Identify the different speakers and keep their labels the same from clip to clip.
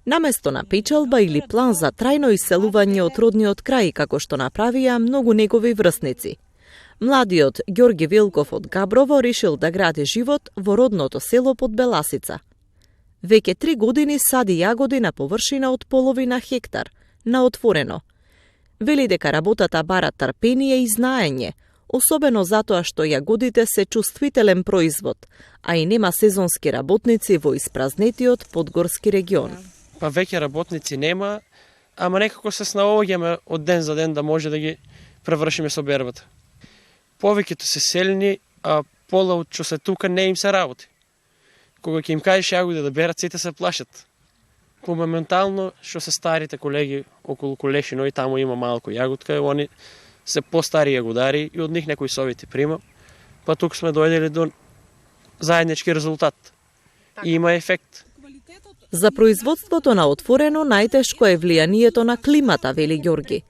Speaker 1: Наместо на печалба или план за трајно иселување од родниот крај, како што направија многу негови врсници. Младиот Ѓорги Вилков од Габрово решил да гради живот во родното село под Беласица. Веќе 3 години сади јагоди на површина од половина хектар, на отворено. Вели дека работата бара трпение и знаење, особено затоа што јагодите се чувствителен производ, а и нема сезонски работници во испразнетиот подгорски регион.
Speaker 2: Па веќе работници нема, ама некако се снаоѓаме од ден за ден да може да ги превршиме со бербата. Повеќето се селени, а пола од што се тука не им се работи. Кога ќе им кажеш јагоди да берат, сите се плашат. Моментално, што се старите колеги околу Колешино и таму има малку јагодка, они се постари јагодари и од нив некои совети прима, па тук сме дојдели до заеднички резултат. И има ефект.
Speaker 1: За производството на отворено најтешко е влијанието на климата, вели Ѓорги.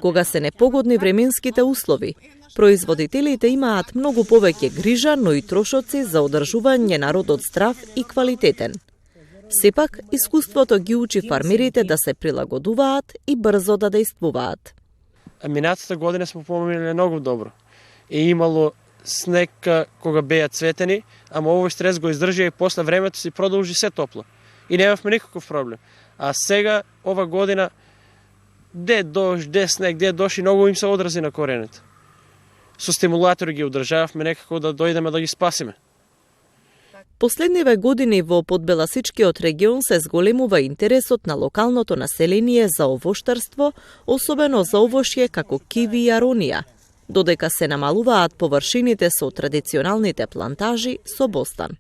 Speaker 1: Кога се непогодни временските услови, производителите имаат многу повеќе грижа, но и трошоци за одржување на родот здрав и квалитетен. Сепак, искуството ги учи фармерите да се прилагодуваат и брзо да действуваат.
Speaker 2: Минатата година сме поминали многу добро. Е имало снег кога беа цветени, ама овој стрес го издржи и после времето си продолжи се топло. И немавме никаков проблем. А сега, ова година, де дожд, де снег, де доши, многу им се одрази на корените. Со стимулатори ги одржававме некако да дојдеме да ги спасиме.
Speaker 1: Последниве години во подбеласичкиот регион се зголемува интересот на локалното население за овоштарство, особено за овошје како киви и аронија, додека се намалуваат површините со традиционалните плантажи со бостан.